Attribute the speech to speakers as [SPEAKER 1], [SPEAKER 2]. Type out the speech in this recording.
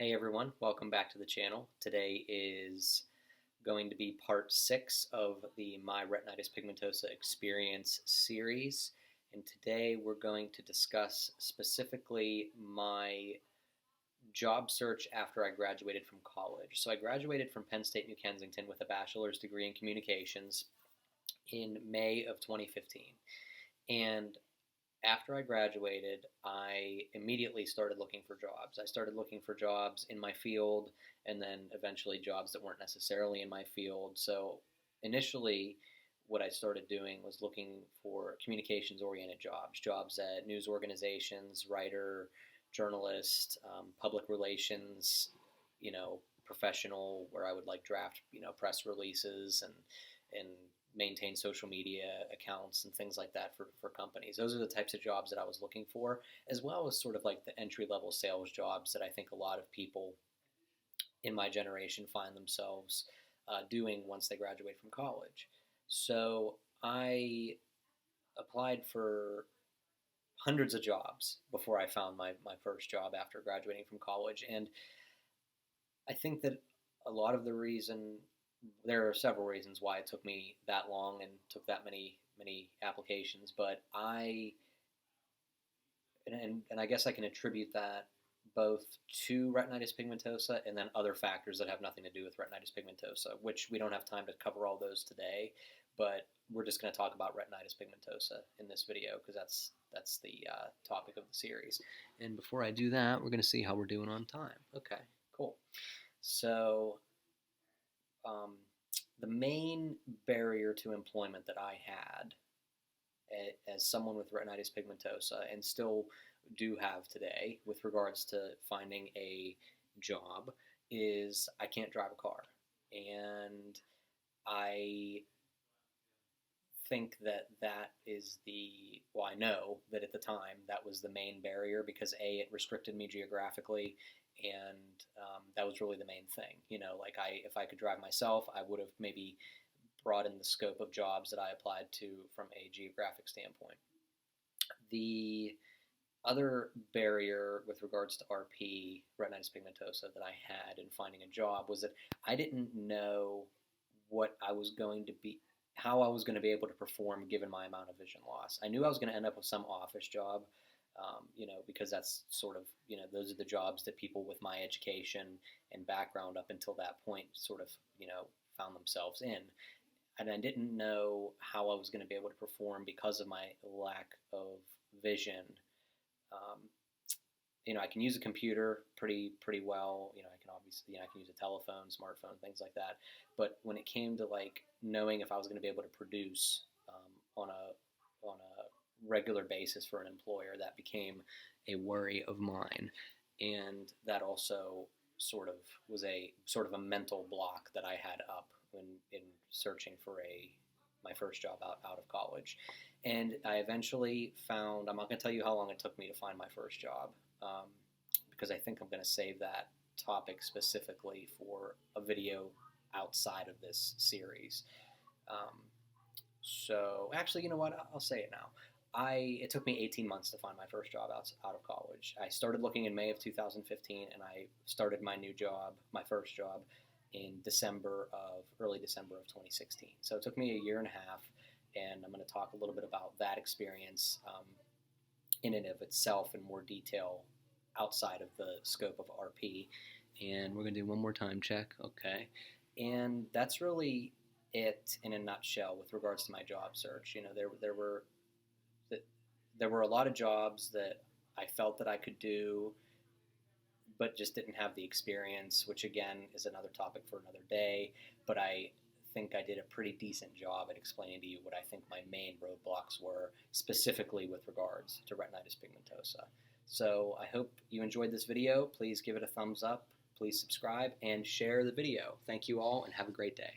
[SPEAKER 1] Hey everyone, welcome back to the channel. Today is going to be part 6 of the My Retinitis Pigmentosa Experience series. And today we're going to discuss specifically my job search after I graduated from college. So I graduated from Penn State, New Kensington with a bachelor's degree in communications in May of 2015. And after I graduated, I immediately started looking for jobs. I started looking for jobs in my field and then eventually jobs that weren't necessarily in my field. So initially, what I started doing was looking for communications oriented jobs, jobs at news organizations, writer, journalist, public relations, professional, where I would like draft, press releases and maintain social media accounts and things like that for companies. Those are the types of jobs that I was looking for, as well as sort of like the entry level sales jobs that I think a lot of people in my generation find themselves doing once they graduate from college. So I applied for hundreds of jobs before I found my first job after graduating from college. And I think that a lot of the reason there are several reasons why it took me that long and took that many applications, but and I guess I can attribute that both to retinitis pigmentosa and then other factors that have nothing to do with retinitis pigmentosa, which we don't have time to cover all those today, but we're just going to talk about retinitis pigmentosa in this video because that's the topic of the series. And before I do that, we're going to see how we're doing on time. Okay, cool. So um, the main barrier to employment that I had as someone with retinitis pigmentosa and still do have today with regards to finding a job is I can't drive a car. And I think that is well, I know that at the time that was the main barrier because it restricted me geographically, and that was really the main thing. Like if I could drive myself, I would have maybe broadened the scope of jobs that I applied to from a geographic standpoint. The other barrier with regards to RP, retinitis pigmentosa, that I had in finding a job was that I didn't know what I was going to be, how I was going to be able to perform given my amount of vision loss. I knew I was going to end up with some office job, because that's sort of, those are the jobs that people with my education and background up until that point sort of, found themselves in. And I didn't know how I was going to be able to perform because of my lack of vision. I can use a computer pretty well. I can obviously, I can use a telephone, smartphone, things like that. But when it came to like knowing if I was going to be able to produce on a regular basis for an employer, that became a worry of mine, and that also sort of was a sort of a mental block that I had up when in searching for my first job out of college. And I eventually found, I'm not going to tell you how long it took me to find my first job, because I think I'm going to save that topic specifically for a video outside of this series. So actually, you know what? I'll say it now. It took me 18 months to find my first job out of college. I started looking in May of 2015, and I started my new job, my first job, in early December of 2016. So it took me a year and a half, and I'm going to talk a little bit about that experience in and of itself in more detail outside of the scope of RP. And we're going to do one more time check, okay? And that's really it in a nutshell with regards to my job search. There were a lot of jobs that I felt that I could do, but just didn't have the experience, which again is another topic for another day. But I think I did a pretty decent job at explaining to you what I think my main roadblocks were, specifically with regards to retinitis pigmentosa. So I hope you enjoyed this video. Please give it a thumbs up, please subscribe, and share the video. Thank you all, and have a great day.